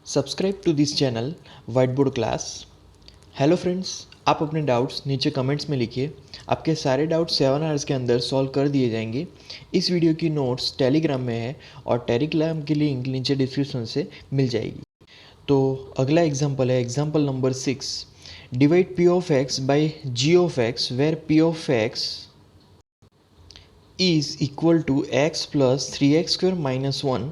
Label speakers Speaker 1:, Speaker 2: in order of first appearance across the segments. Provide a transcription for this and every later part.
Speaker 1: Subscribe to this channel white board class. Hello friends, आप अपने doubts नीचे comments में लिखिए। आपके सारे डाउट्स 7 आवर्स के अंदर सॉल्व कर दिए जाएंगे। इस वीडियो की नोट्स टेलीग्राम में है और टेलीग्राम की लिंक नीचे डिस्क्रिप्शन से मिल जाएगी। तो अगला एग्जाम्पल है example number 6। Divide p of x by g of x where p of x is equal to x plus 3x square minus 1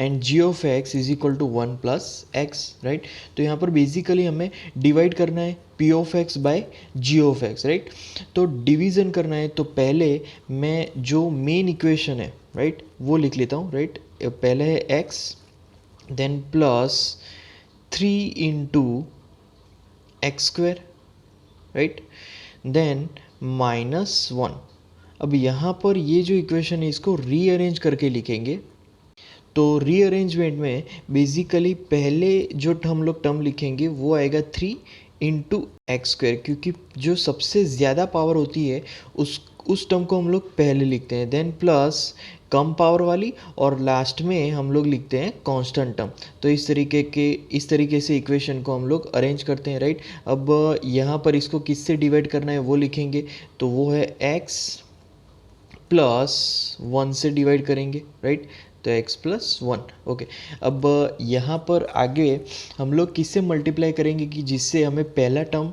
Speaker 1: and g of x is equal to 1 plus x, right. तो यहाँ पर basically हमें divide करना है p of x बाय g of x, right. तो division करना है तो पहले मैं जो मेन इक्वेशन है, राइट, वो लिख लेता हूँ, राइट। पहले है x then plus 3 into x square, right, then minus 1। अब यहाँ पर ये जो इक्वेशन है इसको रीअरेंज करके लिखेंगे। तो रीअरेंजमेंट में बेसिकली पहले जो हम लोग टर्म लिखेंगे वो आएगा 3 इंटू एक्स स्क्वायर, क्योंकि जो सबसे ज़्यादा पावर होती है उस टर्म को हम लोग पहले लिखते हैं, देन प्लस कम पावर वाली, और लास्ट में हम लोग लिखते हैं कांस्टेंट टर्म। तो इस तरीके से इक्वेशन को हम लोग अरेंज करते हैं, राइट। अब यहाँ पर इसको किससे डिवाइड करना है वो लिखेंगे, तो वो है x प्लस 1 से डिवाइड करेंगे, राइट। तो x प्लस 1, ओके। अब यहाँ पर आगे हम लोग किससे मल्टीप्लाई करेंगे कि जिससे हमें पहला टर्म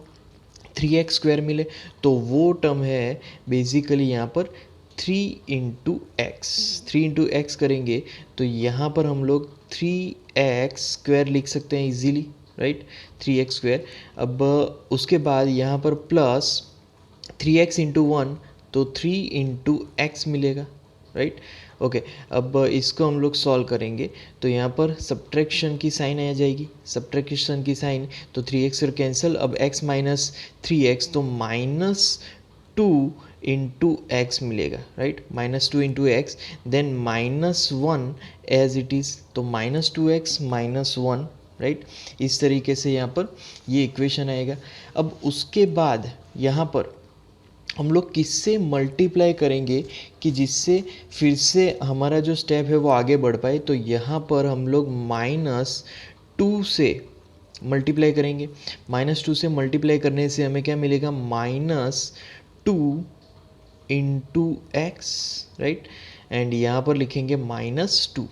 Speaker 1: 3x स्क्वायर मिले, तो वो टर्म है बेसिकली यहाँ पर 3 इंटू एक्स करेंगे तो यहाँ पर हम लोग 3x स्क्वायर लिख सकते हैं इजीली, राइट, 3x स्क्वायर। अब उसके बाद यहाँ पर प्लस 3x इंटू 1 तो 3 इंटू एक्स मिलेगा, राइट, ओके। अब इसको हम लोग सॉल्व करेंगे तो यहाँ पर सब्ट्रैक्शन की साइन आ जाएगी, सब्ट्रैक्शन की साइन, तो 3x और कैंसिल। अब x माइनस 3x तो माइनस 2 इंटू एक्स मिलेगा, right, minus 2 into x, then minus 1 as it is, तो माइनस 2x माइनस 1, राइट। इस तरीके से यहाँ पर ये इक्वेशन आएगा। अब उसके बाद यहाँ पर हम लोग किससे मल्टीप्लाई करेंगे कि जिससे फिर से हमारा जो स्टेप है वो आगे बढ़ पाए, तो यहाँ पर हम लोग -2 से मल्टीप्लाई करेंगे। -2 से मल्टीप्लाई करने से हमें क्या मिलेगा, -2 इंटू एक्स, राइट, एंड यहाँ पर लिखेंगे -2,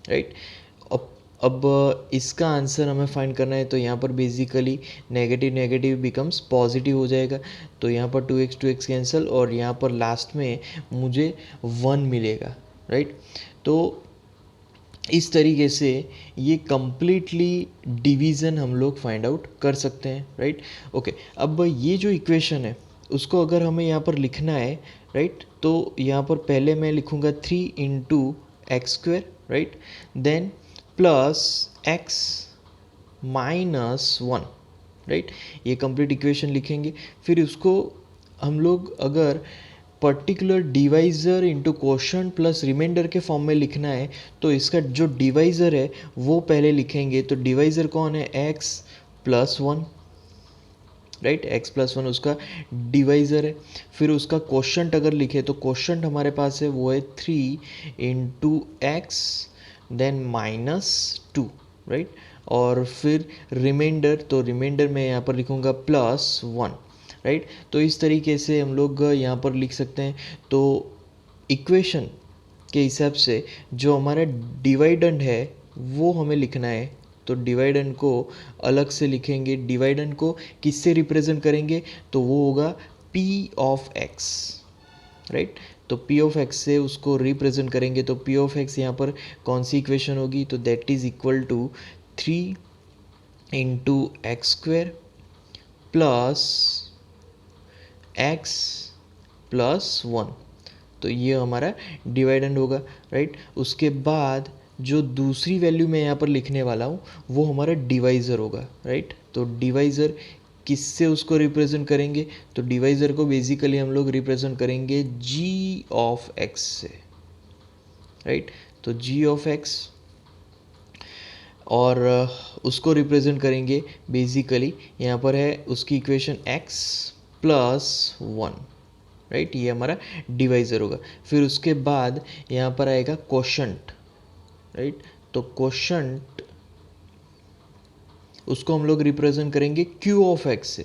Speaker 1: राइट। अब इसका आंसर हमें फाइंड करना है तो यहाँ पर basically negative negative becomes positive हो जाएगा, तो यहाँ पर 2x कैंसिल और यहाँ पर लास्ट में मुझे 1 मिलेगा, राइट। तो इस तरीके से ये कम्प्लीटली डिवीज़न हम लोग फाइंड आउट कर सकते हैं, राइट, ओके। अब ये जो इक्वेशन है उसको अगर हमें यहाँ पर लिखना है, राइट, तो यहाँ पर पहले मैं लिखूँगा 3 into x square, right, then plus x minus 1, right, ये कंप्लीट इक्वेशन लिखेंगे। फिर उसको हम लोग अगर particular divisor into quotient plus remainder के फॉर्म में लिखना है तो इसका जो डिवाइज़र है वो पहले लिखेंगे। तो डिवाइज़र कौन है, x plus 1, right, x plus 1 उसका डिवाइज़र है। फिर उसका क्वोशंट अगर लिखे तो क्वोशंट हमारे पास है वो है 3 इंटू एक्स देन -2, राइट, और फिर रिमाइंडर, तो रिमाइंडर में यहाँ पर लिखूँगा +1, राइट। तो इस तरीके से हम लोग यहाँ पर लिख सकते हैं। तो इक्वेशन के हिसाब से जो हमारा डिवाइडेंड है वो हमें लिखना है, तो डिवाइडेंड को अलग से लिखेंगे। डिवाइडेंड को किससे रिप्रेजेंट करेंगे, तो वो होगा p ऑफ x, राइट। तो p ऑफ x से उसको रिप्रेजेंट करेंगे, तो p ऑफ x यहाँ पर कौन सी इक्वेशन होगी, तो that is equal to 3 into x square plus x plus 1, तो ये हमारा डिवाइडेंड होगा, राइट। उसके बाद जो दूसरी वैल्यू मैं यहाँ पर लिखने वाला हूँ वो हमारा डिवाइज़र होगा, राइट। तो डिवाइज़र किससे उसको रिप्रेजेंट करेंगे, तो डिवाइज़र को बेसिकली हम लोग रिप्रेजेंट करेंगे g ऑफ x से, राइट। तो g ऑफ x और उसको रिप्रेजेंट करेंगे बेसिकली यहाँ पर है उसकी इक्वेशन x प्लस 1, राइट, ये हमारा डिवाइज़र होगा। फिर उसके बाद यहाँ पर आएगा क्वोशंट, राइट। तो क्वोशंट उसको हम लोग रिप्रेजेंट करेंगे क्यू ऑफ एक्स से,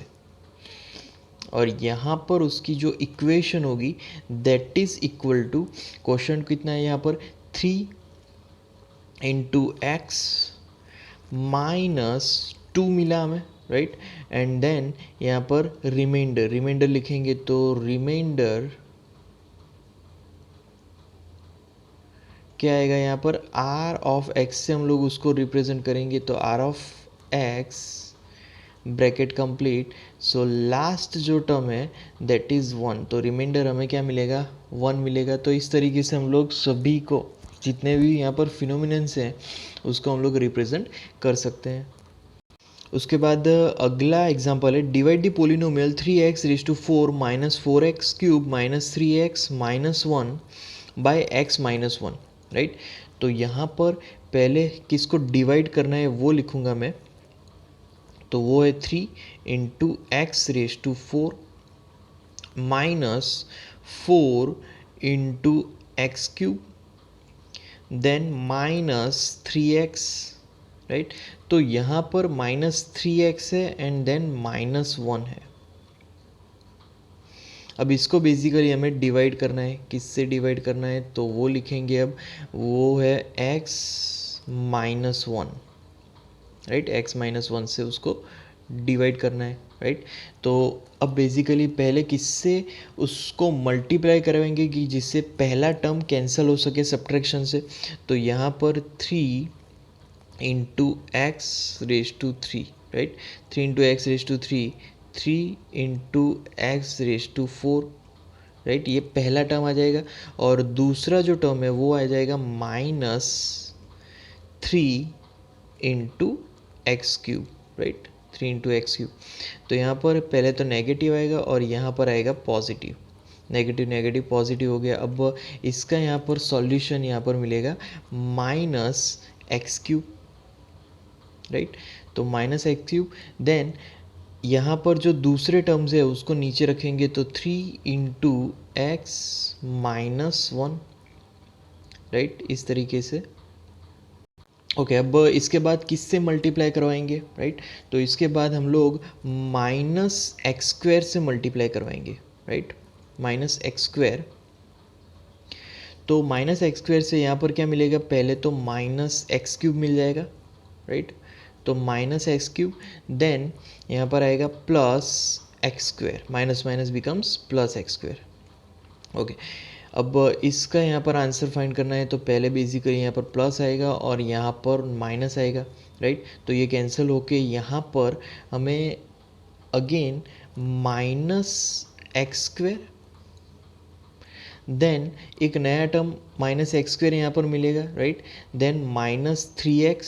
Speaker 1: और यहाँ पर उसकी जो इक्वेशन होगी that is equal to, question कितना है यहाँ पर, 3 × x -2 मिला हमें, राइट। एंड देन यहाँ पर रिमाइंडर लिखेंगे, तो रिमाइंडर क्या आएगा यहाँ पर, r ऑफ x से हम लोग उसको रिप्रेजेंट करेंगे, तो r of x bracket complete, so last जो टर्म है दैट इज़ 1, तो रिमाइंडर हमें क्या मिलेगा, 1 मिलेगा। तो इस तरीके से हम लोग सभी को, जितने भी यहाँ पर फिनोमिनन्स हैं उसको हम लोग रिप्रेजेंट कर सकते हैं। उसके बाद अगला एग्जांपल है, divide the polynomial 3x⁴ - 4x³ - 3x - 1 by x - 1, right. तो यहाँ पर पहले किसको डिवाइड करना है वो लिखूँगा मैं, तो वो है 3 × x⁴ - 4 × x³ then -3x, right. तो यहाँ पर -3x है एंड देन -1 है। अब इसको बेसिकली हमें डिवाइड करना है, किससे डिवाइड करना है, तो वो लिखेंगे अब, वो है x - 1, राइट। x - 1 से उसको डिवाइड करना है, राइट। तो अब बेसिकली पहले किससे उसको मल्टीप्लाई करवाएंगे कि जिससे पहला टर्म कैंसिल हो सके सब्ट्रैक्शन से, तो यहाँ पर 3 × x⁵, right. 3 × x⁵, 3 × x⁴, right, ये पहला टर्म आ जाएगा। और दूसरा जो टर्म है वो आ जाएगा -3 × x³, राइट, 3 × x³। तो यहाँ पर पहले तो नेगेटिव आएगा और यहाँ पर आएगा पॉजिटिव, नेगेटिव नेगेटिव पॉजिटिव हो गया। अब इसका यहाँ पर सॉल्यूशन यहाँ पर मिलेगा -x³, राइट। तो -x³, देन यहाँ पर जो दूसरे टर्म्स है उसको नीचे रखेंगे, तो 3 × x - 1, राइट, इस तरीके से। ओके, अब इसके बाद किससे मल्टीप्लाई करवाएंगे, राइट। तो इसके बाद हम लोग -x² से मल्टीप्लाई करवाएंगे, राइट, -x²। तो -x² से यहाँ पर क्या मिलेगा, पहले तो -x³ मिल जाएगा, राइट। तो -x³, देन यहाँ पर आएगा +x², minus minus becomes +x²। Okay, अब इसका यहाँ पर आंसर फाइंड करना है, तो पहले बेसिकली यहाँ पर प्लस आएगा और यहाँ पर माइनस आएगा, राइट। तो ये कैंसिल होके यहाँ पर हमें अगेन -x², देन एक नया टर्म -x² यहाँ पर मिलेगा, right. Then -3x,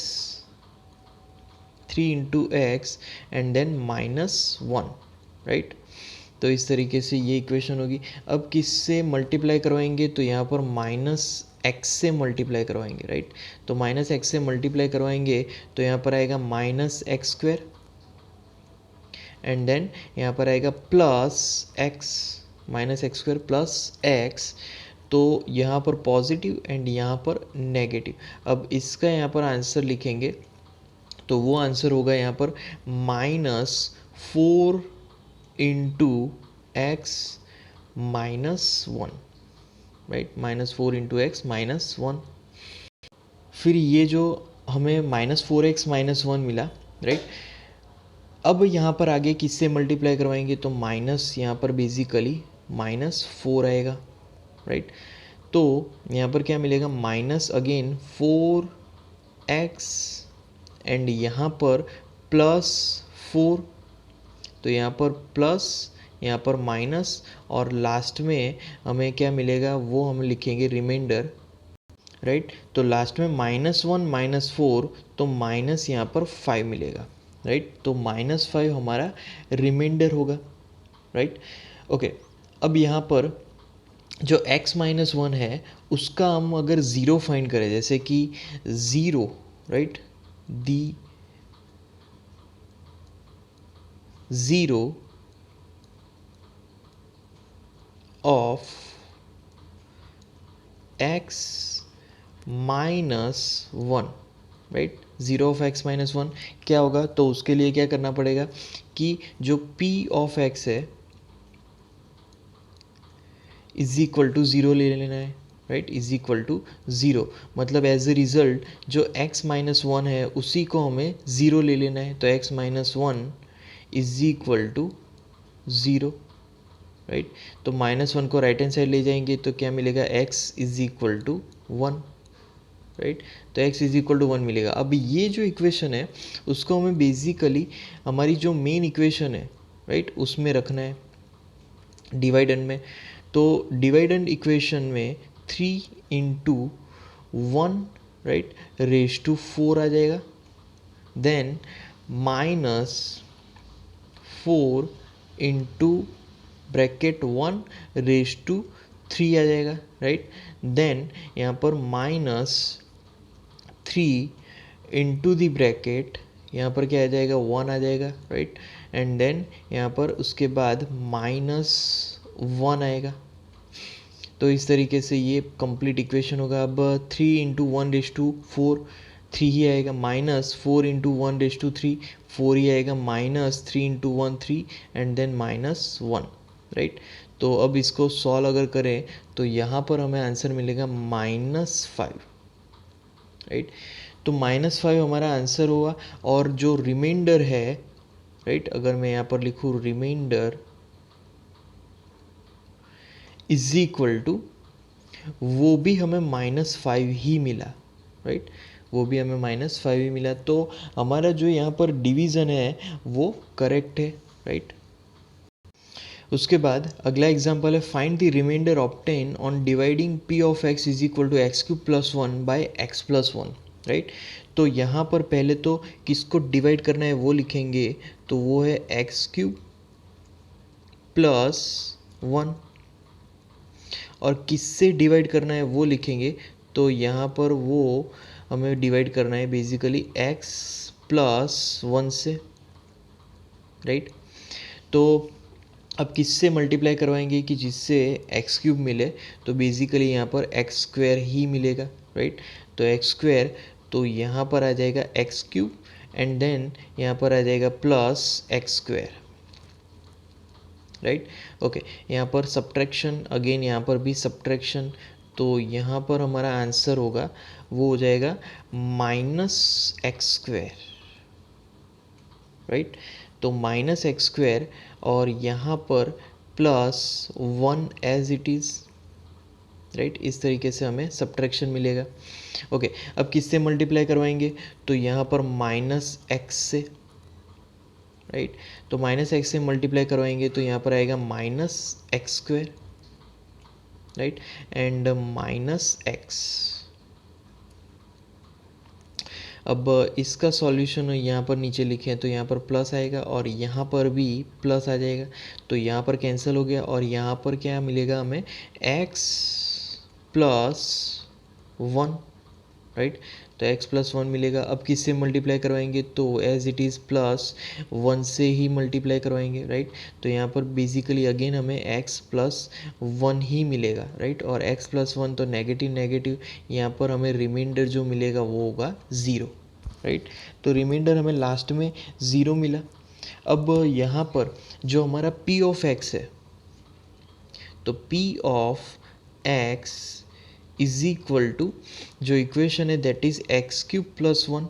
Speaker 1: 3 × x and then -1, right. तो इस तरीके से ये इक्वेशन होगी। अब किससे मल्टीप्लाई करवाएंगे, तो यहाँ पर -x से मल्टीप्लाई करवाएंगे, राइट। तो -x से मल्टीप्लाई करवाएंगे तो यहाँ पर आएगा -x² एंड देन यहाँ पर आएगा +x, -x² +x। तो यहाँ पर पॉजिटिव एंड यहाँ पर नेगेटिव। अब इसका यहाँ पर आंसर लिखेंगे, तो वो आंसर होगा यहाँ पर -4 × x -1, राइट, -4 × x -1। फिर ये जो हमें -4x -1 मिला, राइट। अब यहाँ पर आगे किससे मल्टीप्लाई करवाएंगे, तो माइनस यहाँ पर बेसिकली -4 आएगा, राइट। तो यहाँ पर क्या मिलेगा, माइनस अगेन 4x एंड यहाँ पर +4, तो यहाँ पर प्लस, यहाँ पर माइनस, और लास्ट में हमें क्या मिलेगा वो हम लिखेंगे रिमाइंडर, राइट। तो लास्ट में -1 -4, तो माइनस यहाँ पर 5 मिलेगा, राइट। तो -5 हमारा रिमाइंडर होगा, राइट। ओके, अब यहाँ पर जो x -1 है उसका हम अगर ज़ीरो फाइंड करें, जैसे कि 0, right, the 0 of x -1, right, zero of x minus one क्या होगा, तो उसके लिए क्या करना पड़ेगा कि जो p ऑफ x है इज इक्वल टू ज़ीरो ले लेना है, right, is equal to zero, मतलब एज ए रिज़ल्ट जो x माइनस वन है उसी को हमें ज़ीरो ले लेना है, तो x minus one is equal to zero, right. तो माइनस वन को राइट हैंड साइड ले जाएंगे तो क्या मिलेगा, x is equal to one, right. तो x is equal to one मिलेगा। अब ये जो इक्वेशन है उसको हमें बेसिकली हमारी जो मेन इक्वेशन है, राइट, उसमें रखना है डिवाइडेंड में। तो डिवाइडेंड इक्वेशन में three into one, right, raise to four आ जाएगा, then minus four into bracket one raise to three आ जाएगा, राइट। देन यहाँ पर minus three into the bracket, यहाँ पर क्या आ जाएगा, वन आ जाएगा, राइट। एंड देन यहाँ पर उसके बाद माइनस वन आएगा। तो इस तरीके से ये कंप्लीट इक्वेशन होगा। अब three into one raise to four, three ही आएगा, minus four into one raise to three, four ही आएगा, minus three into one three, and then minus one, right. तो अब इसको सॉल्व अगर करें तो यहाँ पर हमें आंसर मिलेगा माइनस फाइव, राइट। तो माइनस फाइव हमारा आंसर हुआ। और जो रिमाइंडर है, राइट, अगर मैं यहाँ पर लिखूँ रिमाइंडर इज इक्वल टू, वो भी हमें माइनस फाइव ही मिला, राइट, वो भी हमें माइनस फाइव ही मिला। तो हमारा जो यहाँ पर डिवीज़न है वो करेक्ट है, राइट। उसके बाद अगला एग्जांपल है find the remainder obtain on dividing p of x is equal to x cube plus one by x plus one, right. तो यहाँ पर पहले तो किसको डिवाइड करना है वो लिखेंगे, तो वो है एक्स क्यूब प्लस वन, और किससे डिवाइड करना है वो लिखेंगे, तो यहाँ पर वो हमें डिवाइड करना है बेसिकली x प्लस वन से, राइट। तो अब किससे मल्टीप्लाई करवाएंगे कि जिससे एक्स क्यूब मिले, तो बेसिकली यहाँ पर एक्स स्क्वायर ही मिलेगा, राइट। तो एक्स स्क्वायर, तो यहाँ पर आ जाएगा एक्स क्यूब, एंड देन यहाँ पर आ जाएगा plus x square, right. Okay, यहाँ पर सब्ट्रैक्शन, अगेन यहाँ पर भी सब्ट्रैक्शन, तो यहाँ पर हमारा आंसर होगा वो हो जाएगा माइनस एक्स स्क्वायर, राइट। तो माइनस एक्स स्क्वायर और यहाँ पर plus one as it is, right. इस तरीके से हमें सब्ट्रैक्शन मिलेगा। ओके, अब किससे मल्टीप्लाई करवाएंगे, तो यहाँ पर माइनस एक्स से, राइट। तो माइनस एक्स से मल्टीप्लाई करवाएंगे तो यहाँ पर आएगा minus x square, right, and minus x. अब इसका सॉल्यूशन यहाँ पर नीचे लिखे हैं तो यहाँ पर प्लस आएगा और यहाँ पर भी प्लस आ जाएगा, तो यहाँ पर कैंसिल हो गया और यहाँ पर क्या मिलेगा हमें, x प्लस वन, राइट। तो x प्लस वन मिलेगा। अब किससे मल्टीप्लाई करवाएंगे, तो as it is plus one से ही मल्टीप्लाई करवाएंगे, राइट। तो यहाँ पर बेसिकली अगेन हमें x प्लस वन ही मिलेगा, राइट। और x प्लस वन तो नेगेटिव नेगेटिव, यहाँ पर हमें रिमाइंडर जो मिलेगा वो होगा ज़ीरो, राइट। तो रिमाइंडर हमें लास्ट में ज़ीरो मिला। अब यहाँ पर जो हमारा p ऑफ x है, तो p of x is equal to, जो इक्वेशन है that is x cube plus one,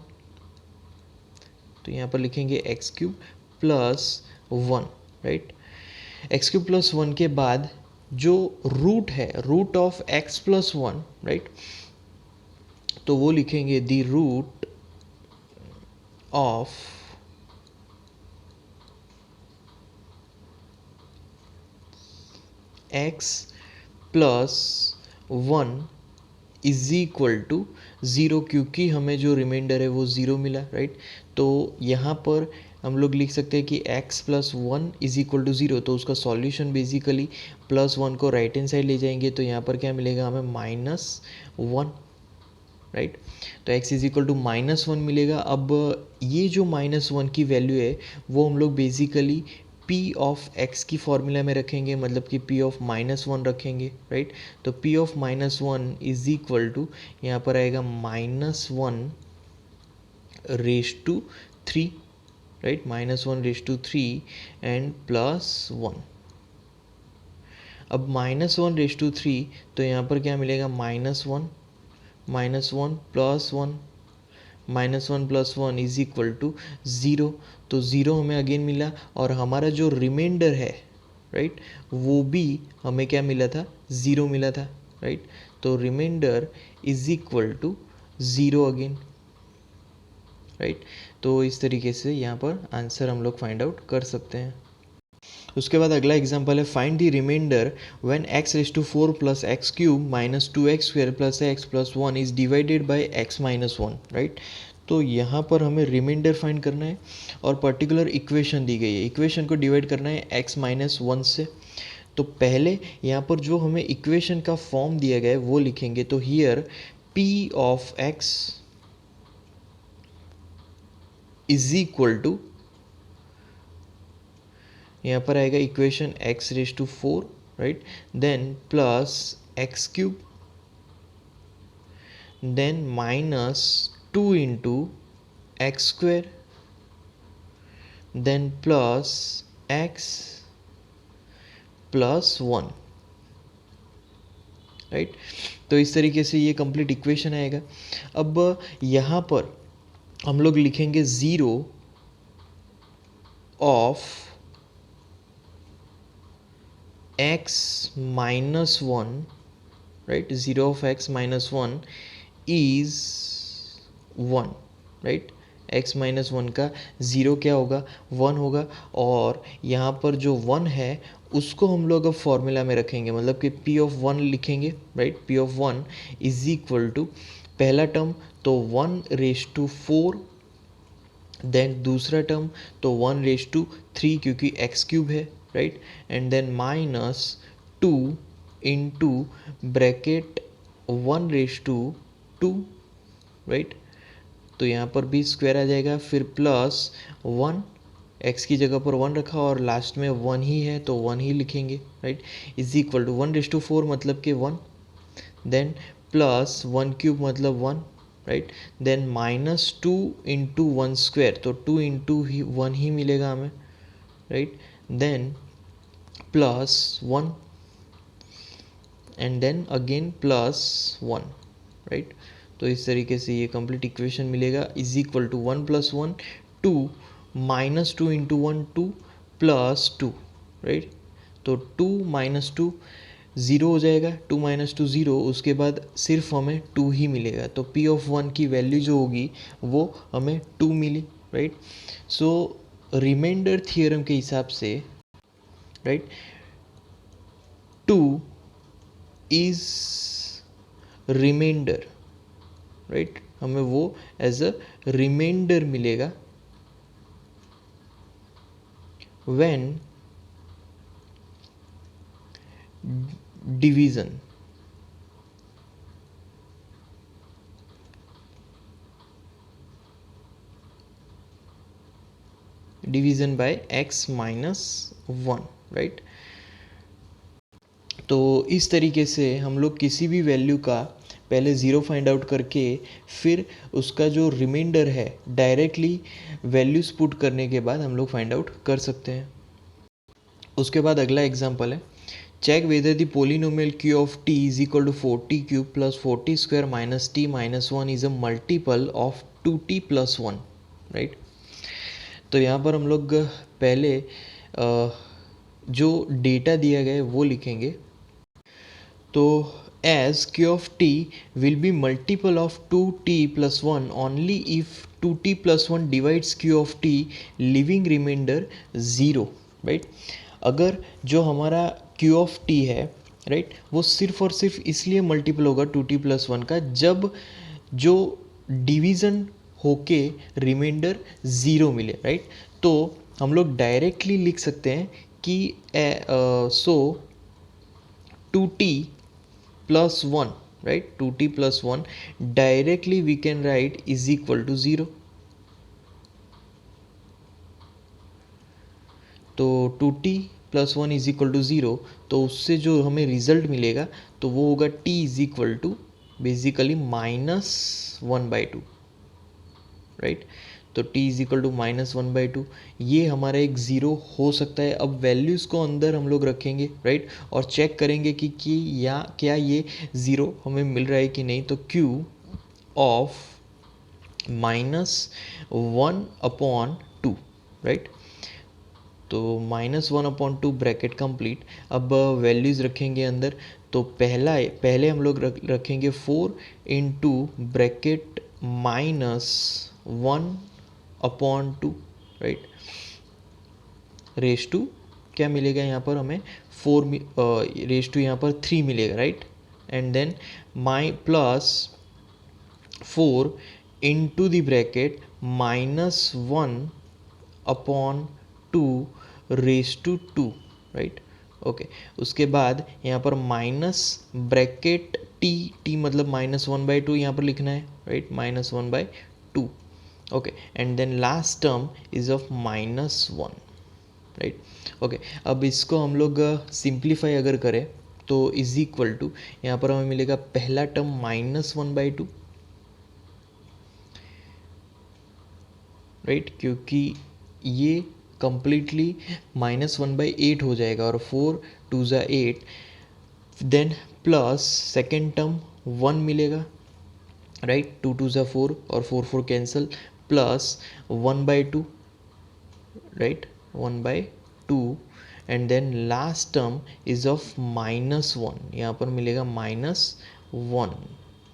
Speaker 1: तो यहाँ पर लिखेंगे x cube plus one, right. X cube plus one के बाद जो रूट है, root of x plus one, right, तो वो लिखेंगे the root of x plus one is equal to zero, क्योंकि हमें जो रिमाइंडर है वो ज़ीरो मिला, राइट। तो यहाँ पर हम लोग लिख सकते हैं कि x plus one is equal to zero, तो उसका सॉल्यूशन बेसिकली प्लस वन को राइट हैंड साइड ले जाएंगे तो यहाँ पर क्या मिलेगा हमें, माइनस वन, राइट। तो x is equal to minus one मिलेगा। अब ये जो माइनस वन की वैल्यू है वो हम लोग बेसिकली p ऑफ x की फॉर्मूला में रखेंगे, मतलब कि p ऑफ माइनस वन रखेंगे, राइट। तो p of minus one is equal to, यहाँ पर आएगा माइनस वन 1/3, राइट, -1/3 एंड +1. अब -1/3, तो यहाँ पर क्या मिलेगा, -1 +1 -1 + 1 इज इक्वल टू 0. तो 0 हमें अगेन मिला, और हमारा जो रिमाइंडर है, राइट, वो भी हमें क्या मिला था, 0 मिला था, राइट. तो remainder is equal to 0 again, right. तो इस तरीके से यहाँ पर आंसर हम लोग फाइंड आउट कर सकते हैं. उसके बाद अगला एग्जांपल है, find the remainder when x⁴ + x³ - 2x² + x + 1 is divided by x - 1, right. तो यहाँ पर हमें रिमाइंडर फाइंड करना है और पर्टिकुलर इक्वेशन दी गई है. इक्वेशन को डिवाइड करना है x - 1 से. तो पहले यहाँ पर जो हमें इक्वेशन का फॉर्म दिया गया है वो लिखेंगे. तो here p of x is equal to, यहाँ पर आएगा equation x⁴, right, then plus x³, then -2 into x², then plus x + 1, right. तो इस तरीके से ये कंप्लीट इक्वेशन आएगा. अब यहाँ पर हम लोग लिखेंगे 0 ऑफ x - 1, राइट, 0 ऑफ x - 1 इज 1, राइट. x - 1 का 0 क्या होगा, 1 होगा. और यहाँ पर जो 1 है उसको हम लोग अब फॉर्मूला में रखेंगे, मतलब कि p ऑफ 1 लिखेंगे, right. p of 1 is equal to, पहला टर्म तो 1/4, देन दूसरा टर्म तो 1/3 क्योंकि x³ है, right, and then -2 into bracket 1/2, right. तो यहाँ पर भी स्क्वायर आ जाएगा, फिर +1, x की जगह पर 1 रखा और लास्ट में 1 ही है तो 1 ही लिखेंगे, राइट, इज इक्वल टू 1/4 मतलब कि 1, देन प्लस 1³ मतलब 1, राइट, देन -2 इंटू 1² तो 2 इंटू 1 ही मिलेगा हमें, right, then +1 and then again +1, right. तो इस तरीके से ये कंप्लीट इक्वेशन मिलेगा, is equal to 1 + 1 2 -2 into 1 2 +2, right. तो 2 - 2 0 हो जाएगा, 2 - 2 0, उसके बाद सिर्फ हमें 2 ही मिलेगा. तो p ऑफ 1 की वैल्यू जो होगी वो हमें 2 मिली, राइट. सो रिमाइंडर थियरम के हिसाब से, राइट, 2 इज रिमाइंडर, राइट, हमें वो एज अ रिमाइंडर मिलेगा when division bye x - 1, right. तो इस तरीके से हम लोग किसी भी वैल्यू का पहले 0 फाइंड आउट करके फिर उसका जो रिमाइंडर है डायरेक्टली वैल्यूज पुट करने के बाद हम लोग फाइंड आउट कर सकते हैं. उसके बाद अगला एग्जांपल है, check whether the polynomial q of t is equal to 40³ + 40² - t - 1 is a multiple of 2t + 1, right. तो यहाँ पर हम लोग पहले जो डेटा दिया गया है वो लिखेंगे. तो as q of t will be multiple of 2t + 1 only if 2t + 1 divides q of t leaving remainder 0, right. अगर जो हमारा q of t है, राइट, वो सिर्फ और सिर्फ इसलिए मल्टीपल होगा 2t + 1 का जब जो डिवीज़न होके रिमाइंडर 0 मिले, राइट. तो हम लोग डायरेक्टली लिख सकते हैं कि सो 2t + 1, right, 2t + 1 directly we can write is equal to 0. तो 2t + 1 इज इक्वल टू 0, तो उससे जो हमें रिजल्ट मिलेगा तो वो होगा t is equal to basically -1/2, right. तो t इज इक्वल टू -1/2, ये हमारा एक ज़ीरो हो सकता है। अब वैल्यूज़ को अंदर हम लोग रखेंगे, राइट, और चेक करेंगे कि या क्या ये ज़ीरो हमें मिल रहा है कि नहीं। तो q ऑफ -1/2, राइट। तो -1/2 ब्रैकेट कंप्लीट। अब वैल्यूज़ रखेंगे अंदर। तो पहले हम लोग रखेंगे 4 into bracket -1/2, right, raise to क्या मिलेगा यहाँ पर हमें 4, रेस टू यहाँ पर 3 मिलेगा, राइट। एंड देन माई plus 4 into the bracket -1/2 raise to 2, right. Okay, उसके बाद यहाँ पर माइनस ब्रैकेट टी मतलब -1/2 यहाँ पर लिखना है, right, -1/2। Okay, and then last term is of -1, right. Okay, अब इसको हम लोग सिंप्लीफाई अगर करें तो इज इक्वल टू यहाँ पर हमें मिलेगा पहला टर्म -1/2, राइट, क्योंकि ये कंप्लीटली -1/8 हो जाएगा और 4 2 ज़ा 8, देन प्लस सेकेंड टर्म 1 मिलेगा, राइट, 2 2 ज़ा 4 और 4 4 cancel, plus 1/2, right, 1/2, and then last term is of -1, यहाँ पर मिलेगा -1,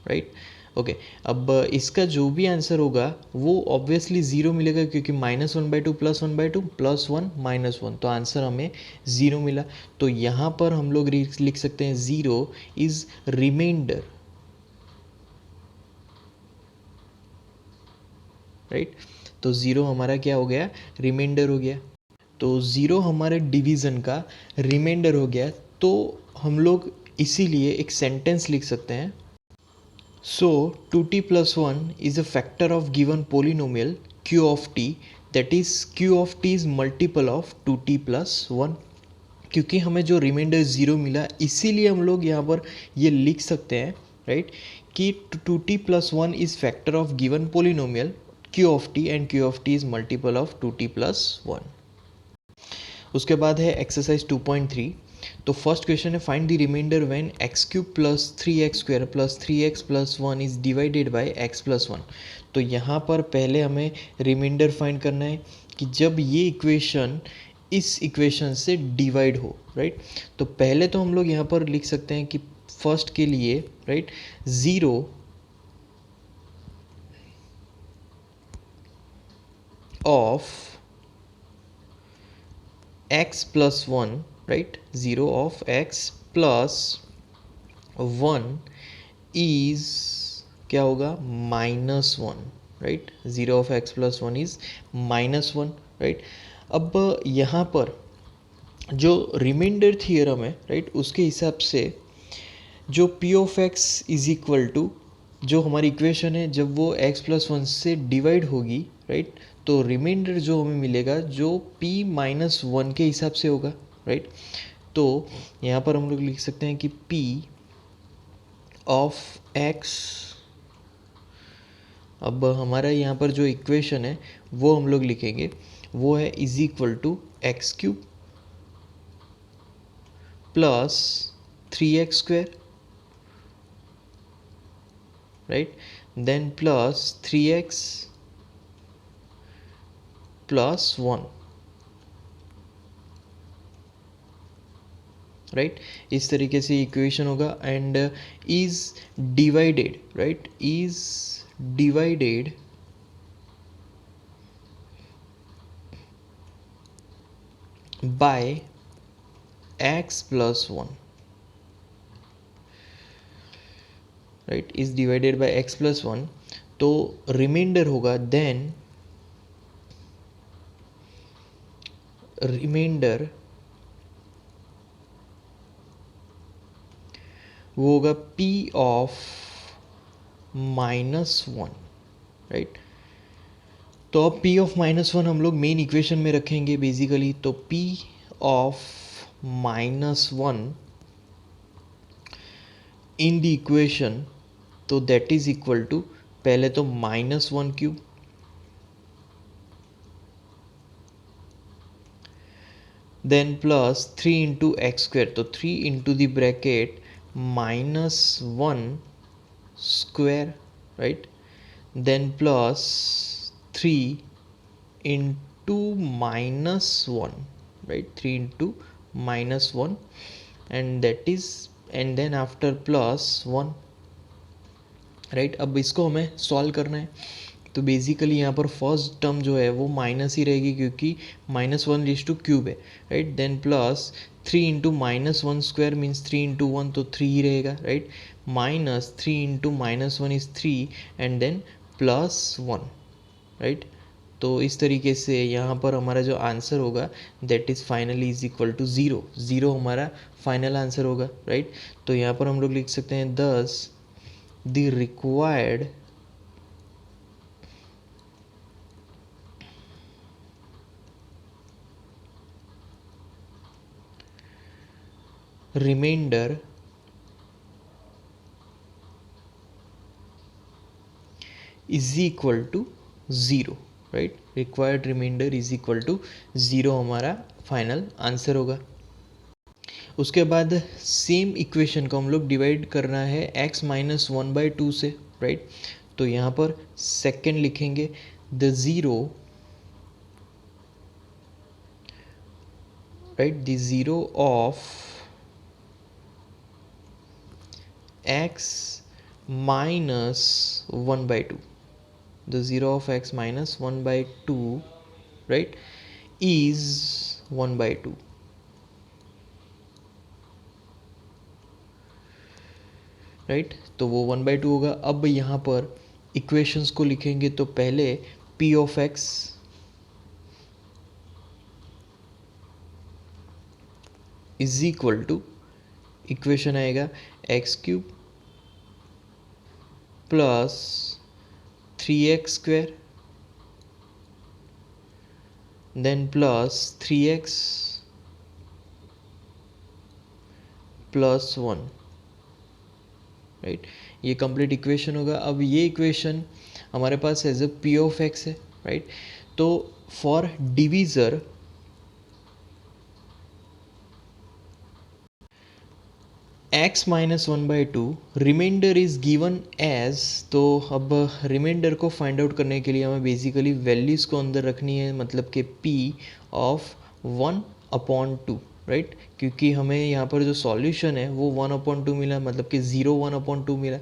Speaker 1: राइट। ओके, अब इसका जो भी आंसर होगा वो ऑब्वियसली ज़ीरो मिलेगा, क्योंकि -1/2 + 1/2 + 1 -1, तो आंसर हमें ज़ीरो मिला। तो यहाँ पर हम लोग लिख सकते हैं ज़ीरो इज़ रिमाइंडर, राइट। तो ज़ीरो हमारा क्या हो गया, रिमाइंडर हो गया। तो ज़ीरो हमारे डिवीज़न का रिमाइंडर हो गया। तो हम लोग इसीलिए एक सेंटेंस लिख सकते हैं, so 2t plus 1 is a factor of given polynomial q of t, that is q of t is multiple of 2t plus 1। क्योंकि हमें जो रिमाइंडर ज़ीरो मिला इसीलिए हम लोग यहाँ पर ये लिख सकते हैं, राइट, कि 2t plus 1 is factor of given polynomial q of t and q of t is multiple of 2t plus 1। उसके बाद है एक्सरसाइज 2.3। तो फर्स्ट क्वेश्चन है find the remainder when x³ + 3x² + 3x + 1 is divided by x + 1। तो यहाँ पर पहले हमें रिमाइंडर फाइंड करना है कि जब ये इक्वेशन इस इक्वेशन से डिवाइड हो, राइट। तो पहले तो हम लोग यहाँ पर लिख सकते हैं कि फर्स्ट के लिए, right, zero of x + 1, right, 0 of x + 1 is क्या होगा -1, right, 0 of x + 1 is -1, right. अब यहाँ पर जो रिमाइंडर थियरम है, राइट, उसके हिसाब से जो p of x is equal to जो हमारी इक्वेशन है जब वो x + 1 से डिवाइड होगी, राइट, तो रिमाइंडर जो हमें मिलेगा जो p - 1 के हिसाब से होगा, राइट। तो यहाँ पर हम लोग लिख सकते हैं कि p ऑफ x, अब हमारा यहाँ पर जो इक्वेशन है वो हम लोग लिखेंगे, वो है is equal to x³ + 3x², right, then plus 3x plus 1, right, इस तरीके से इक्वेशन होगा। And is divided, right, is divided by x + 1, right, is divided by x + 1। तो रिमाइंडर होगा देन रिमाइंडर वो होगा p ऑफ -1, राइट। तो अब p ऑफ -1 हम लोग मेन इक्वेशन में रखेंगे बेसिकली। तो p of -1 in the equation, तो दैट इज इक्वल टू पहले तो -1³ then plus 3 into x square, तो 3 into the bracket -1 square, right, then plus 3 into -1, right, 3 into -1, and that is, and then after +1, right. अब इसको हमें solve करना है, तो बेसिकली यहाँ पर फर्स्ट टर्म जो है वो माइनस ही रहेगी क्योंकि -1/³ है, right. Then plus 3 into -1 square means 3 into 1, तो 3 ही रहेगा, right. -3 into -1 is 3 and then +1, right. तो इस तरीके से यहाँ पर हमारा जो आंसर होगा that is finally is equal to 0, 0 हमारा फाइनल आंसर होगा, राइट। तो यहाँ पर हम लोग लिख सकते हैं 10 the required remainder is equal to 0, right. Required remainder is equal to 0 हमारा फाइनल आंसर होगा। उसके बाद सेम इक्वेशन को हम लोग डिवाइड करना है x माइनस 1/2 से, राइट। तो यहाँ पर सेकेंड लिखेंगे the zero, right, the zero of x minus 1/2, the 0 of x minus 1/2, right, is 1/2, right. तो वो 1/2 होगा। अब यहाँ पर इक्वेशंस को लिखेंगे तो पहले p of x is equal to, equation आएगा x³ plus 3x² then plus 3x plus 1, right. ये कंप्लीट इक्वेशन होगा। अब ये इक्वेशन हमारे पास as a p of x है, राइट। तो for divisor x minus 1/2 remainder is given as, तो अब रिमाइंडर को फाइंड आउट करने के लिए हमें बेसिकली वैल्यूज़ को अंदर रखनी है, मतलब कि p ऑफ 1/2, राइट। क्योंकि हमें यहाँ पर जो सॉल्यूशन है वो 1/2 मिला, मतलब कि 0 1/2 मिला।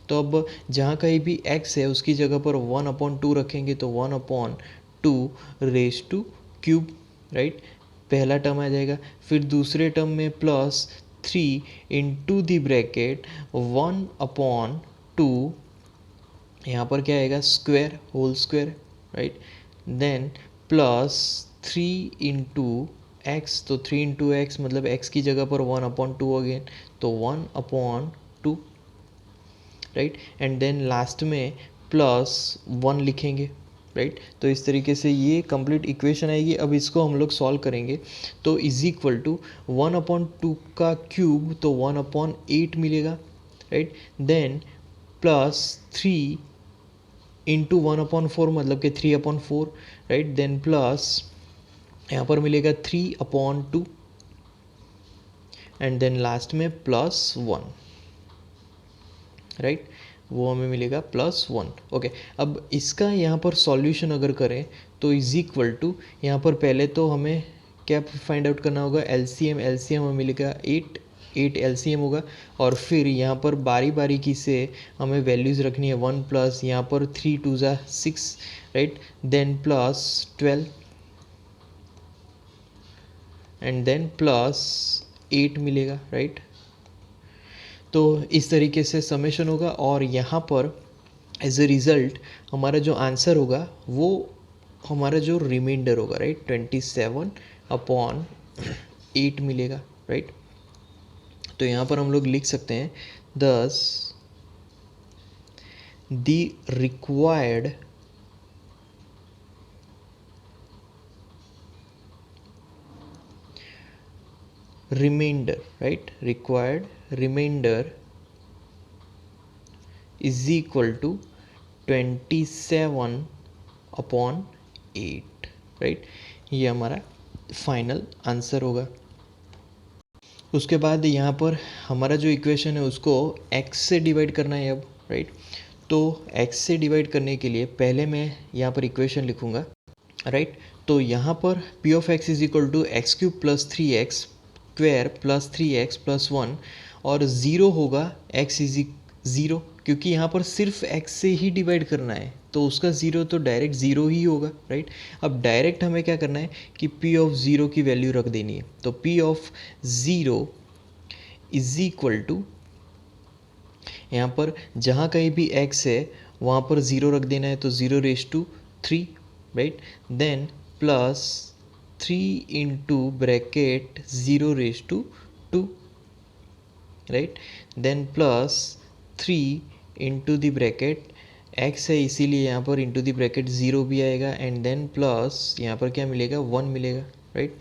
Speaker 1: तो अब जहाँ कहीं भी x है उसकी जगह पर 1/2 रखेंगे, तो 1/2 रेज टू क्यूब, राइट, पहला टर्म आ जाएगा। फिर दूसरे टर्म में प्लस 3 इंटू द ब्रैकेट 1/2, यहाँ पर क्या आएगा square, whole square, right. Then plus 3 into x, तो 3 इंटू एक्स मतलब एक्स की जगह पर 1/2 अगेन, तो 1/2, राइट। एंड देन लास्ट में प्लस 1 लिखेंगे, राइट। तो इस तरीके से ये कंप्लीट इक्वेशन आएगी। अब इसको हम लोग सॉल्व करेंगे तो इज इक्वल टू 1/2 का क्यूब, तो 1/8 मिलेगा, राइट। देन प्लस 3 इंटू 1/4 मतलब कि 3/4, राइट। देन प्लस यहाँ पर मिलेगा 3/2 एंड देन लास्ट में प्लस 1, राइट, वो हमें मिलेगा +1, ओके। अब इसका यहाँ पर सॉल्यूशन अगर करें तो इज इक्वल टू, यहाँ पर पहले तो हमें क्या फाइंड आउट करना होगा, एलसीएम, एलसीएम हमें मिलेगा 8 एलसीएम होगा। और फिर यहाँ पर बारी बारी की से हमें वैल्यूज़ रखनी है, 1 प्लस यहाँ पर 3 2 ज़ा 6, right. Then plus 12 and then plus 8 मिलेगा, राइट। तो इस तरीके से समेशन होगा और यहाँ पर एज अ रिज़ल्ट हमारा जो आंसर होगा वो हमारा जो रिमाइंडर होगा, राइट, 27/8 मिलेगा, राइट। तो यहाँ पर हम लोग लिख सकते हैं 10 the required remainder, right, required remainder is equal to 27/8, right। ये हमारा फाइनल आंसर होगा। उसके बाद यहाँ पर हमारा जो इक्वेशन है उसको x से डिवाइड करना है अब, राइट। तो x से डिवाइड करने के लिए पहले मैं यहाँ पर इक्वेशन लिखूँगा, राइट। तो यहाँ पर p of x is equal to x cube plus three x square plus three x plus one, और ज़ीरो होगा x इज ज़ीरो, क्योंकि यहाँ पर सिर्फ x से ही डिवाइड करना है तो उसका ज़ीरो तो डायरेक्ट ज़ीरो ही होगा, राइट। अब डायरेक्ट हमें क्या करना है कि p ऑफ ज़ीरो की वैल्यू रख देनी है। तो p of zero is equal to, यहाँ पर जहाँ कहीं भी x है वहाँ पर ज़ीरो रख देना है, तो zero raise to three, right. Then plus three into bracket zero raise to two, right. Then plus three into the bracket x है इसीलिए यहाँ पर इंटू द ब्रैकेट ज़ीरो भी आएगा, एंड देन प्लस यहाँ पर क्या मिलेगा, वन मिलेगा, राइट।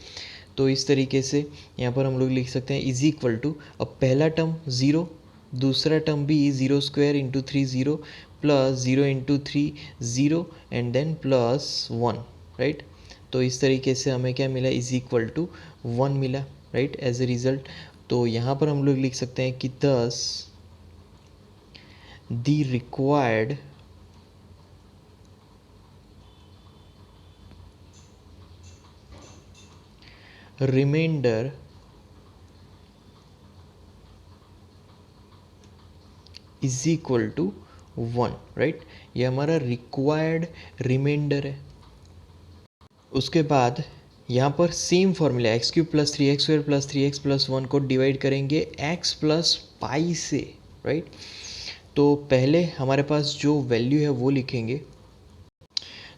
Speaker 1: तो इस तरीके से यहाँ पर हम लोग लिख सकते हैं इज इक्वल टू, अब पहला टर्म ज़ीरो, दूसरा टर्म भी zero square into three zero, plus zero into three zero, and then plus one, right. तो इस तरीके से हमें क्या मिला, इज इक्वल टू वन मिला, राइट, एज ए रिज़ल्ट। तो यहाँ पर हम लोग लिख सकते हैं कि thus the required remainder is equal to one, right. ये हमारा रिक्वायर्ड रिमाइंडर है। उसके बाद यहाँ पर same formula x cube plus three x square plus three x plus one को डिवाइड करेंगे एक्स प्लस पाई से, राइट। तो पहले हमारे पास जो वैल्यू है वो लिखेंगे।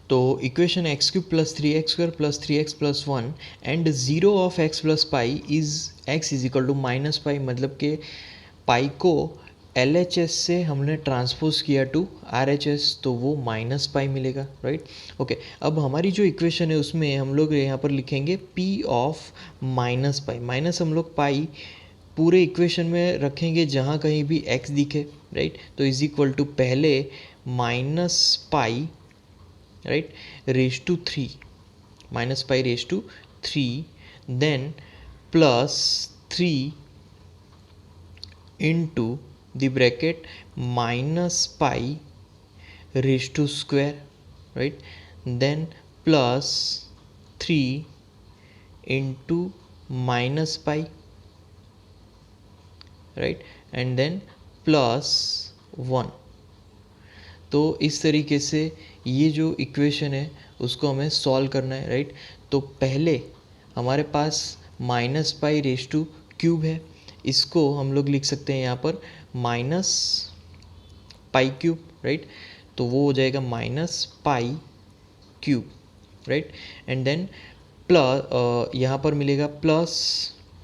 Speaker 1: तो equation x cube plus three x square plus three x plus one and zero of x plus pi is x is equal to minus pi, मतलब कि पाई को एल एच एस से हमने ट्रांसपोज किया टू आर एच एस, तो वो minus pi मिलेगा, right. Okay, अब हमारी जो इक्वेशन है उसमें हम लोग यहाँ पर लिखेंगे p of minus pi, minus हम लोग पाई पूरे इक्वेशन में रखेंगे जहाँ कहीं भी x दिखे, राइट। तो इज इक्वल टू पहले minus pi, right, raise to three, minus pi raise to three, then plus three into the bracket minus pi raise to square, right, then plus three into minus pi, right, and then plus one. तो इस तरीके से ये जो equation है उसको हमें solve करना है, राइट। तो पहले हमारे पास minus pi raise to cube है, इसको हम लोग लिख सकते हैं यहाँ पर माइनस पाई क्यूब, राइट। तो वो हो जाएगा minus pi cube, right, and then plus यहाँ पर मिलेगा प्लस,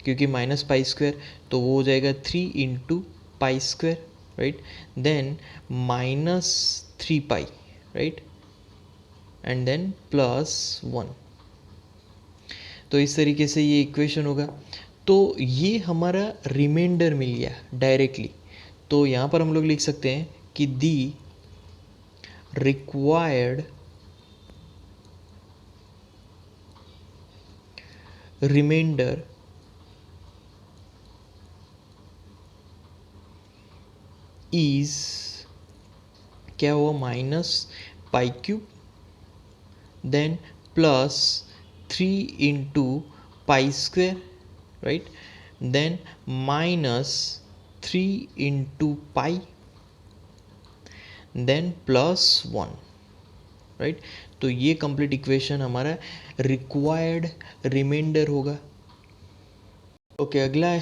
Speaker 1: क्योंकि माइनस पाई स्क्वायर तो वो हो जाएगा three into pi square, right, then minus three pi, right, and then plus one. तो इस तरीके से ये इक्वेशन होगा। तो ये हमारा रिमाइंडर मिल गया डायरेक्टली। तो यहाँ पर हम लोग लिख सकते हैं कि दी रिक्वायर्ड रिमाइंडर इज क्या हुआ, minus pi cube, then plus three into pi square, right, then minus three into pi, then plus one, right. तो ये कंप्लीट इक्वेशन हमारा रिक्वायर्ड रिमाइंडर होगा। ओके, अगला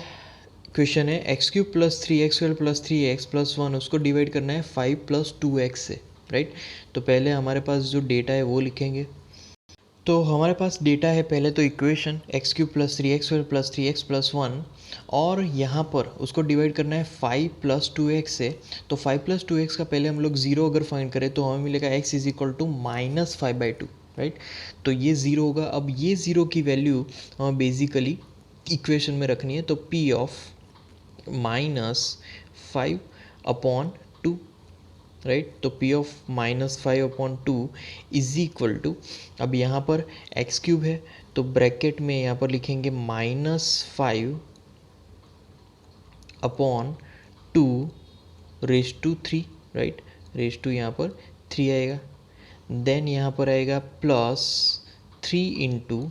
Speaker 1: क्वेश्चन है x cube plus three x square plus three x plus one, उसको divide करना है five plus two x से, राइट। तो पहले हमारे पास जो डेटा है वो लिखेंगे। तो हमारे पास डेटा है पहले तो equation x cube plus three x square plus three x plus one, और यहाँ पर उसको डिवाइड करना है फाइव प्लस टू एक्स से। तो फाइव प्लस टू एक्स का पहले हम लोग ज़ीरो अगर फाइंड करें तो हमें मिलेगा x is equal to minus five by two, right. तो ये ज़ीरो होगा। अब ये ज़ीरो की वैल्यू हमें बेसिकली इक्वेशन में रखनी है, तो p of minus five upon two, right. तो P of -5/2 is equal to, अब यहाँ पर एक्स क्यूब है तो ब्रैकेट में यहाँ पर लिखेंगे -5/2 raise to 3, right. Raise to यहाँ पर 3 आएगा, देन यहाँ पर आएगा +3 into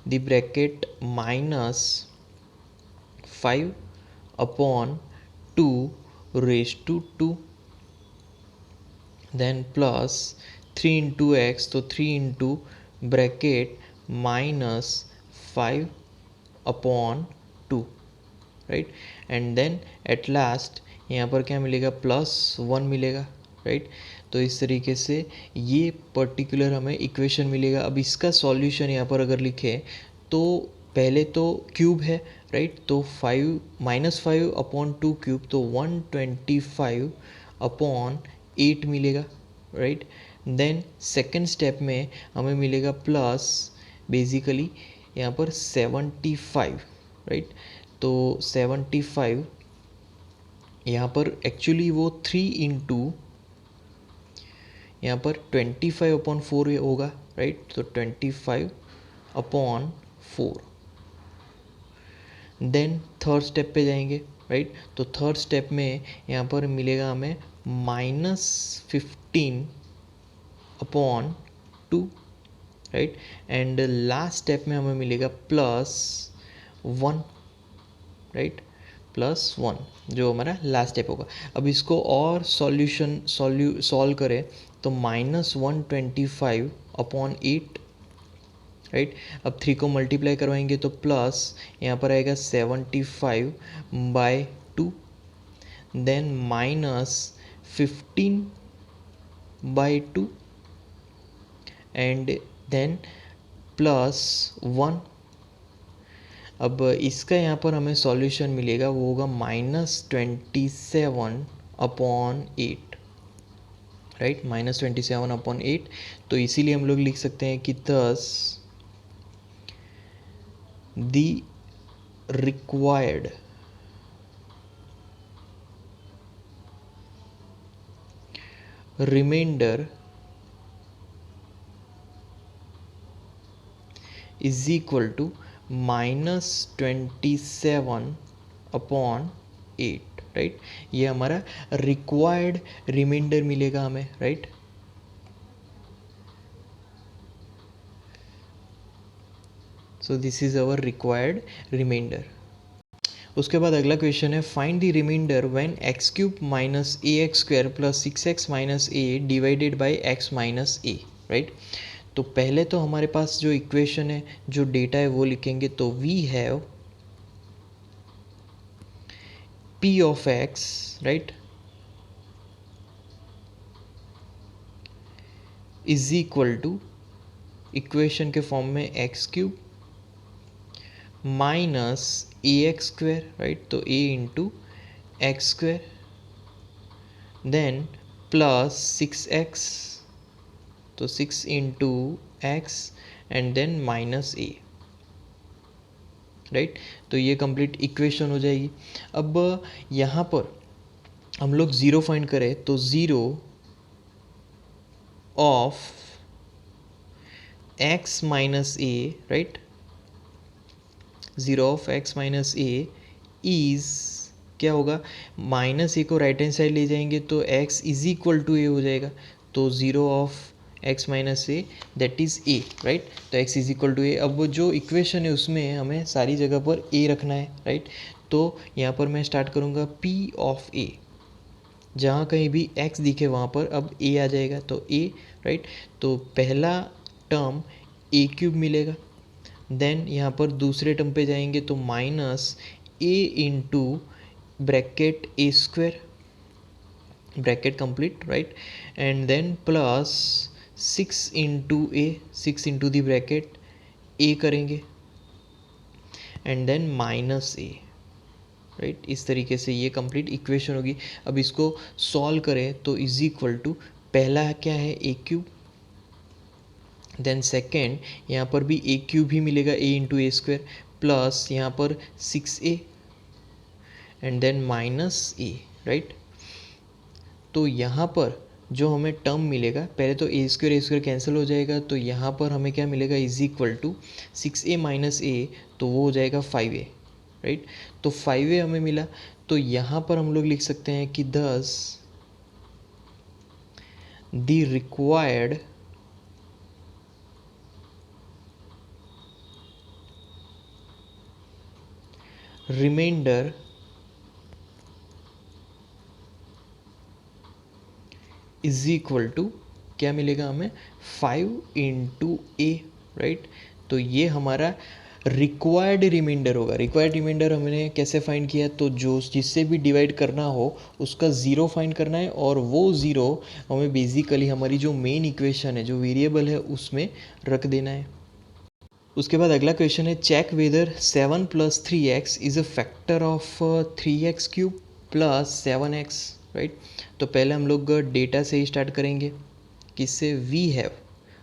Speaker 1: the bracket -5/2 raise to 2, then +3 into x, तो 3 into bracket -5/2, right. And then at last यहाँ पर क्या मिलेगा, +1 मिलेगा, राइट। तो इस तरीके से ये पर्टिकुलर हमें इक्वेशन मिलेगा। अब इसका सॉल्यूशन यहाँ पर अगर लिखें तो पहले तो क्यूब है, राइट। तो -5/2 क्यूब, तो 125/8 मिलेगा, राइट। देन सेकंड स्टेप में हमें मिलेगा प्लस बेसिकली यहाँ पर 75, राइट। तो 75 यहाँ पर एक्चुअली वो 3 इंटू यहाँ पर 25/4 होगा, राइट। तो 25/4, देन थर्ड स्टेप पे जाएंगे, राइट। तो थर्ड स्टेप में यहाँ पर मिलेगा हमें -15/2, राइट। एंड लास्ट स्टेप में हमें मिलेगा +1, राइट, +1 जो हमारा लास्ट स्टेप होगा। अब इसको और सॉल्व करें तो -125/8, राइट। अब 3 को मल्टीप्लाई करवाएंगे तो प्लस यहाँ पर आएगा 75/2, देन -15/2 एंड देन +1। अब इसका यहाँ पर हमें सॉल्यूशन मिलेगा, वो होगा -27/8, राइट, -27/8। तो इसीलिए हम लोग लिख सकते हैं कि thus the required remainder is equal to -27/8, right. ये हमारा रिक्वायर्ड रिमाइंडर मिलेगा हमें, right. So this is our required remainder. उसके बाद अगला क्वेश्चन है, find the remainder when x³ - ax² + 6x - a divided by x - a, right. तो पहले तो हमारे पास जो इक्वेशन है, जो डेटा है वो लिखेंगे। तो we have p of x, right, is equal to equation के फॉर्म में x³ माइनस ax², राइट। तो a into x², then plus 6x, तो 6 into x and then minus a, right. तो ये कंप्लीट इक्वेशन हो जाएगी। अब यहाँ पर हम लोग ज़ीरो फाइंड करें तो 0 ऑफ x माइनस a, राइट, 0 ऑफ x माइनस a इज़ क्या होगा, -a को राइट हैंड साइड ले जाएंगे तो x is equal to a हो जाएगा। तो 0 ऑफ x minus a that is a, right. तो x is equal to a। अब वो जो इक्वेशन है उसमें हमें सारी जगह पर a रखना है, राइट। तो यहाँ पर मैं स्टार्ट करूँगा p ऑफ a, जहाँ कहीं भी x दिखे वहाँ पर अब a आ जाएगा, तो a, राइट। तो पहला टर्म a³ मिलेगा, देन यहाँ पर दूसरे टर्म पे जाएंगे तो -a into bracket a², bracket complete, right. And then plus 6 into a, 6 into the bracket a करेंगे and then minus a, right. इस तरीके से ये कंप्लीट इक्वेशन होगी। अब इसको सॉल्व करें तो इज इक्वल टू पहला क्या है a³, देन सेकेंड यहाँ पर भी a³ ही मिलेगा, a इंटू a² प्लस यहाँ पर 6a and then minus a, right. तो यहाँ पर जो हमें टर्म मिलेगा, पहले तो ए स्क्वायर कैंसिल हो जाएगा, तो यहाँ पर हमें क्या मिलेगा, is equal to 6a minus a, तो वो हो जाएगा 5a, राइट। तो 5a हमें मिला, तो यहाँ पर हम लोग लिख सकते हैं कि thus the required remainder is equal to क्या मिलेगा हमें, 5 इंटू ए, राइट। तो ये हमारा रिक्वायर्ड रिमाइंडर होगा। रिक्वायर्ड रिमाइंडर हमने कैसे फाइंड किया, तो जो जिससे भी डिवाइड करना हो उसका ज़ीरो फाइंड करना है, और वो ज़ीरो हमें बेसिकली हमारी जो मेन इक्वेशन है, जो वेरिएबल है, उसमें रख देना है। उसके बाद अगला क्वेश्चन है, check whether 7 plus 3x is a factor of 3x cube plus 7x, right. तो पहले हम लोग डेटा से ही स्टार्ट करेंगे, किससे, वी हैव,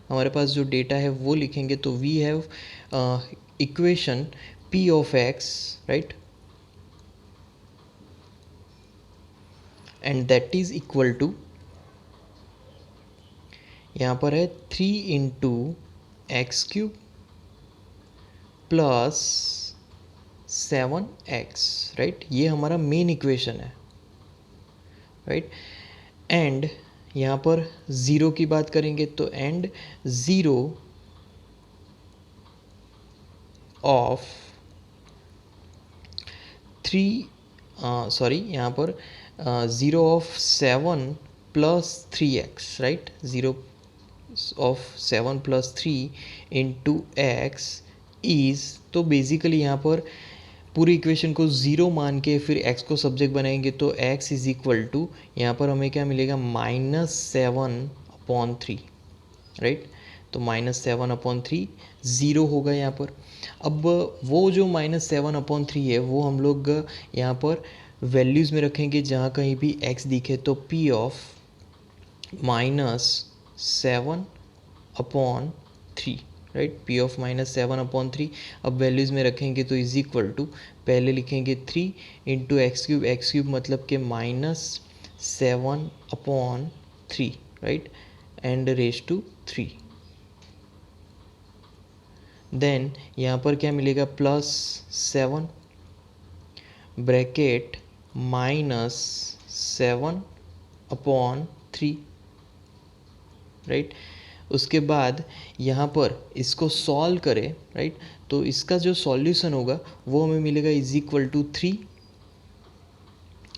Speaker 1: हमारे पास जो डेटा है वो लिखेंगे, तो we have equation p of x, right, and that is equal to, यहाँ पर है 3 into x cube plus 7x, right. ये हमारा मेन इक्वेशन है, राइट। एंड यहाँ पर ज़ीरो की बात करेंगे, तो एंड ज़ीरो ऑफ 3, सॉरी यहाँ पर zero of 7 plus 3x, right. Zero of 7 plus 3 into x is, तो बेसिकली यहाँ पर पूरी इक्वेशन को ज़ीरो मान के फिर x को सब्जेक्ट बनाएंगे, तो x इज़ इक्वल टू, यहाँ पर हमें क्या मिलेगा, -7/3, राइट। तो -7/3 ज़ीरो होगा यहाँ पर। अब वो जो -7/3 है वो हम लोग यहाँ पर वैल्यूज़ में रखेंगे, जहाँ कहीं भी x दिखे तो p of -7/3, right, p of -7/3। अब वैल्यूज़ में रखेंगे तो इज इक्वल टू, पहले लिखेंगे 3 इंटू एक्स क्यूब मतलब के -7/3, right, and raise to 3। Then यहाँ पर क्या मिलेगा, +7 ब्रैकेट -7/3, राइट। उसके बाद यहाँ पर इसको सॉल्व करें, राइट, तो इसका जो सॉल्यूशन होगा वो हमें मिलेगा इज इक्वल टू 3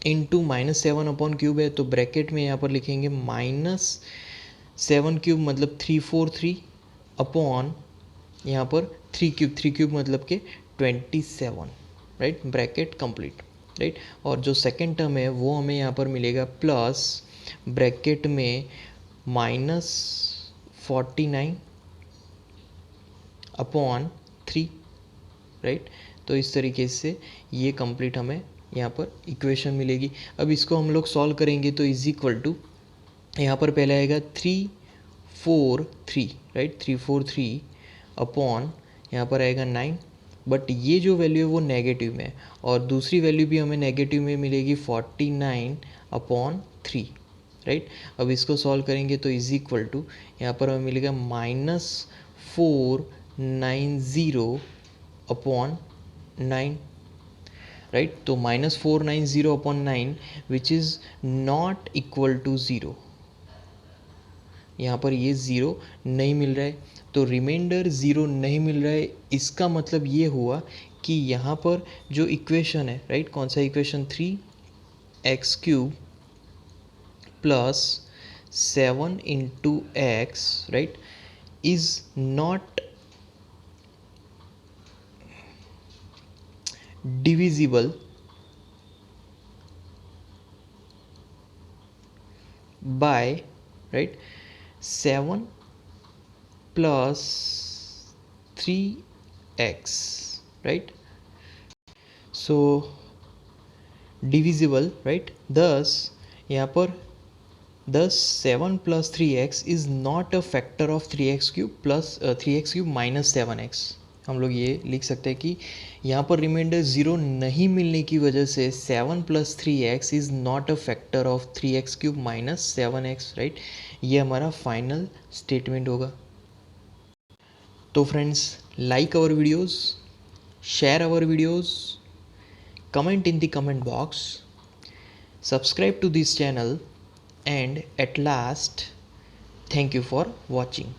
Speaker 1: इंटू -7/3 है, तो ब्रैकेट में यहाँ पर लिखेंगे -7³ मतलब 343 अपॉन यहाँ पर 3³ मतलब के 27, राइट, ब्रैकेट कंप्लीट, राइट। और जो सेकेंड टर्म है वो हमें यहाँ पर मिलेगा प्लस ब्रैकेट में -49 अपॉन 3, राइट। तो इस तरीके से ये कंप्लीट हमें यहाँ पर इक्वेशन मिलेगी। अब इसको हम लोग सॉल्व करेंगे, तो इज इक्वल टू, यहाँ पर पहले आएगा 343, राइट, 343 अपॉन यहाँ पर आएगा 9, बट ये जो वैल्यू है वो नेगेटिव में है, और दूसरी वैल्यू भी हमें नेगेटिव में मिलेगी 49/3, राइट। अब इसको सॉल्व करेंगे तो इज इक्वल टू, यहाँ पर हमें मिलेगा -490 अपॉन 9, राइट। तो -490 upon 9 which is not equal to 0, यहाँ पर ये ज़ीरो नहीं मिल रहा है, तो रिमाइंडर ज़ीरो नहीं मिल रहा है। इसका मतलब ये हुआ कि यहाँ पर जो इक्वेशन है, राइट, कौन सा equation, 3x³ plus 7 into x, right, is not divisible by, right, 7 plus 3x, right. So divisible, right, thus यहाँ पर thus 7 plus 3x is not a factor of 3x³ plus 3x³ minus 7x, हम लोग ये लिख सकते हैं कि यहाँ पर रिमाइंडर ज़ीरो नहीं मिलने की वजह से 7 + 3x is not a factor of 3x³ - 7x, right. ये हमारा फाइनल स्टेटमेंट होगा। तो friends, like our videos, share our videos, comment in the comment box, subscribe to this channel, and at last, thank you for watching.